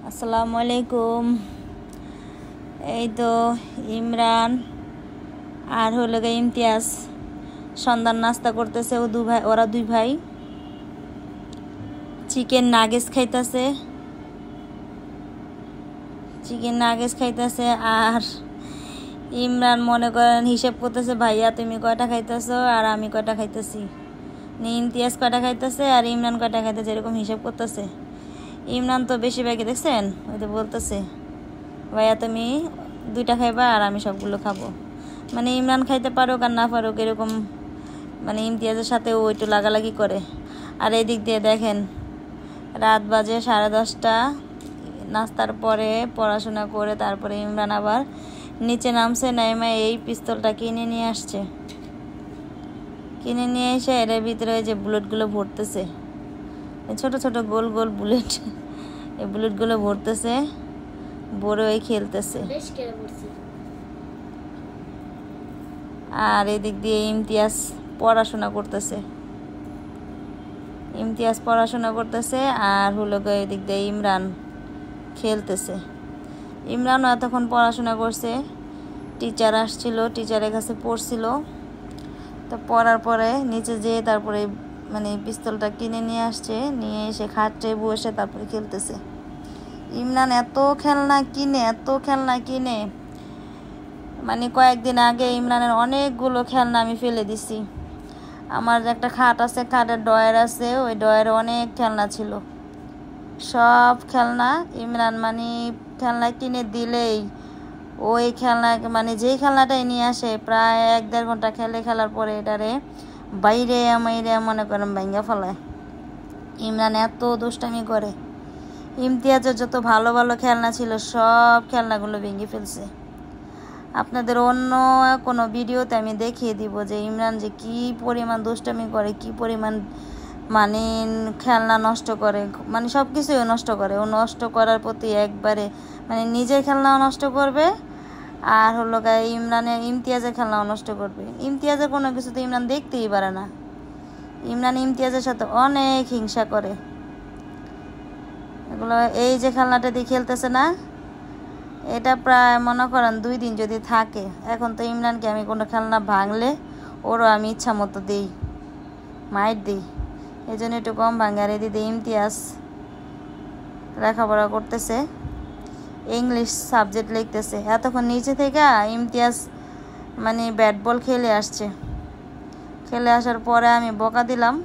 আসসালামু আলাইকুম। এই তো ইমরান আর হলো গিয়ে ইমতিয়াজ সন্ধ্যার নাস্তা করতেছে। ওরা দুই ভাই চিকেন নাগেটস খাইতেছে। আর ইমরান মনে করেন হিসেব করতেছে, ভাইয়া তুমি কয়টা খাইতেছো আর আমি কয়টা খাইতেছি, ইমতিয়াজ কয়টা খাইতেছে আর ইমরান কয়টা খাইতেছে, এরকম হিসেব করতেছে। ইমরান তো বেশিরভাগই দেখছেন ওই তো বলতেছে, ভাইয়া তুমি দুইটা খাইবা আর আমি সবগুলো খাবো। মানে ইমরান খাইতে পারুক আর না পারুক এরকম, মানে ইমতিয়াজের সাথে ও একটু লাগালাগি করে। আর এই দিক দিয়ে দেখেন রাত বাজে 10:30। নাস্তার পরে পড়াশোনা করে তারপরে ইমরান আবার নিচে নামছে, নেমে এই পিস্তলটা কিনে নিয়ে আসছে। কিনে নিয়ে এসে এর ভিতরে যে বুলেটগুলো ভরতেছে, ছোট ছোট গোল গোল বুলেট, এই বুলেটগুলো ভরতেছে, ভরে ওই খেলতেছে। আর এদিক দিয়ে ইমতিয়াজ পড়াশোনা করতেছে আর হলো এদিক দিয়ে ইমরান খেলতেছে। ইমরানও এতক্ষণ পড়াশোনা করছে, টিচার আসছিল, টিচারের কাছে পড়ছিল। তো পড়ার পরে নিচে যেয়ে তারপরে মানে পিস্তলটা কিনে নিয়ে আসছে, নিয়ে এসে খাটে বসে তারপরে খেলতেছে। ইমরান এত খেলনা কিনে মানে কয়েকদিন আগে ইমরানের অনেকগুলো খেলনা আমি ফেলে দিছি। আমার একটা খাট আছে, খাটের ডয়ার আছে, ওই ডয়ারে অনেক খেলনা ছিল। সব খেলনা ইমরান মানে খেলনা কিনে দিলেই ওই খেলনা মানে যেই খেলনাটাই নিয়ে আসে প্রায় 1-1.5 ঘন্টা খেলার পরে এটারে বাইরে মনে করেন ভাঙ্গা ফেলায়। ইমরান এত দুষ্টামি করে। ইমতিয়াজের যত ভালো ভালো খেলনা ছিল সব খেলনাগুলো ভেঙে ফেলছে। আপনাদের অন্য কোনো ভিডিওতে আমি দেখিয়ে দিব যে ইমরান যে কি পরিমাণ দুষ্টামি করে, কি পরিমাণ মানে খেলনা নষ্ট করে, মানে সব কিছুই নষ্ট করে। ও নষ্ট করার প্রতি একবারে মানে নিজের খেলনাও নষ্ট করবে আর হলো ইমতিয়াজের খেলনাও নষ্ট করবে। ইমতিয়াজের কোনো কিছু তো ইমরান দেখতেই পারে না। ইমরান ইমতিয়াজের সাথে অনেক হিংসা করে। এগুলো এই যে খেলনাটা দিয়ে খেলতেছে না, এটা প্রায় মনে করেন 2 দিন যদি থাকে। এখন তো ইমরানকে আমি কোনো খেলনা ভাঙলে ওরও আমি ইচ্ছা মতো দিই, মাইট দিই, এই জন্য একটু কম ভাঙে। আর এদিকে ইমতিয়াজ লেখাপড়া করতেছে, ইংলিশ সাবজেক্ট লিখতেছে। এতক্ষণ নিচে থেকে ইমতিয়াজ মানে ব্যাট বল খেলে আসার পরে আমি বকা দিলাম,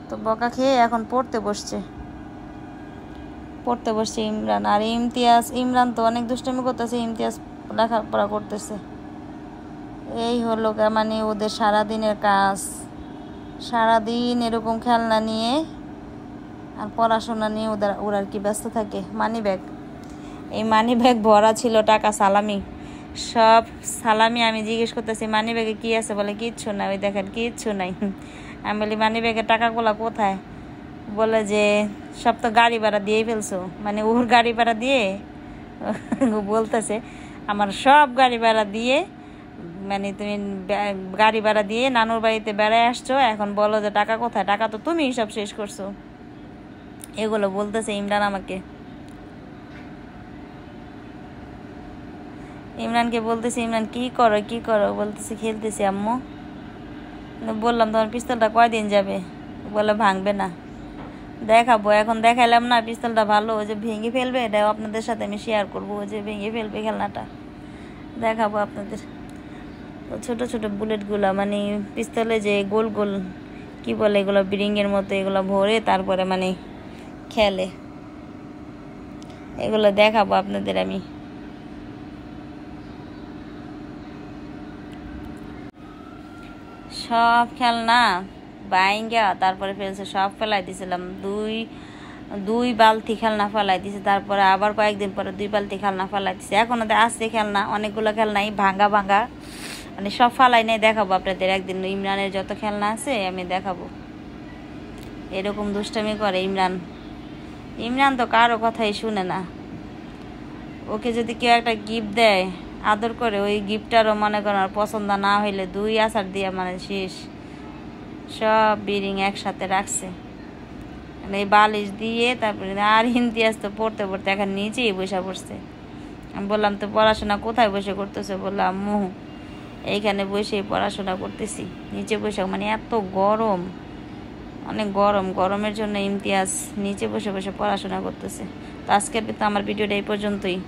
তো বকা খেয়ে এখন পড়তে বসছে ইমরান। আর ইমরান তো অনেক দুষ্টামি করতেছে, ইমতিয়াজ লেখাপড়া করতেছে। এই হলো মানে ওদের সারাদিনের কাজ, সারাদিন এরকম খেলনা নিয়ে আর পড়াশোনা নিয়ে ওরা আর কি ব্যস্ত থাকে। এই মানি ব্যাগ ভরা ছিল টাকা, সব সালামি। আমি জিজ্ঞেস করতেছি মানি ব্যাগে কী আছে, বলে কিচ্ছু নাই, ওই দেখেন কিচ্ছু নাই। আমি বলি মানি ব্যাগের টাকাগুলো কোথায়, বলে যে সব তো গাড়ি ভাড়া দিয়েই ফেলছো। মানে ওর গাড়ি ভাড়া দিয়ে বলতেছে আমার সব গাড়ি ভাড়া দিয়ে, মানে তুমি গাড়ি ভাড়া দিয়ে নানুর বাড়িতে বেড়ায় আসছো, এখন বলো যে টাকা কোথায়, টাকা তো তুমি সব শেষ করছো। এগুলো বলতেছে ইমরান আমাকে। ইমরানকে বলতেছি ইমরান কি করো, বলতেছি খেলতেছি আম্মু। বললাম তোমার পিস্তলটা কয়দিন যাবে, বলে ভাঙবে না। দেখাবো, এখন দেখাইলাম না পিস্তলটা ভালো, ওই যে ভেঙে ফেলবে, এটাও আপনাদের সাথে আমি শেয়ার করবো। ওই যে ভেঙে ফেলবে খেলনাটা, দেখাবো আপনাদের। ছোট ছোট বুলেটগুলো মানে পিস্তলে যে গোল গোল কি বলে এগুলো, বিরিংয়ের মতো, এগুলো ভরে তারপরে মানে খেলে। এগুলো দেখাবো আপনাদের আমি। সব খেলনা বাইঙ্গা তারপরে ফেলছে, সব ফেলাই দিয়েছিলাম। দুই বালতি খেলনা ফেলাই দিছে, তারপরে আবার কয়েকদিন পরে 2 বালতি খেলনা ফেলাই দিছে। এখন ওদের আসছে খেলনা, অনেকগুলো খেলনাই ভাঙা মানে সব ফালাই নেই। দেখাবো আপনাদের একদিন ইমরানের যত খেলনা আছে আমি দেখাবো। এরকম দুষ্টামি করে ইমরান তো কারো কথাই শুনে না। ওকে যদি কেউ একটা গিফট দেয় আদর করে, ওই গিফটটারও মনে করেন আর পছন্দ না হইলে 2 আছাড় দিয়ে মানে শেষ, সব বিরিং একসাথে রাখছে। এই বালিশ দিয়ে তারপরে আর ইমতিয়াজ তো পড়তে পড়তে এখন নিচেই বসে পড়ছে। আমি বললাম তো পড়াশোনা কোথায় বসে করতেছে? বললাম আম্মু এইখানে বসে পড়াশোনা করতেছি, নিচে বসে। মানে এত গরম, অনেক গরম, গরমের জন্য ইমতিয়াজ নিচে বসে বসে পড়াশোনা করতেছে। তো আজকের তো আমার ভিডিওটা এই পর্যন্তই।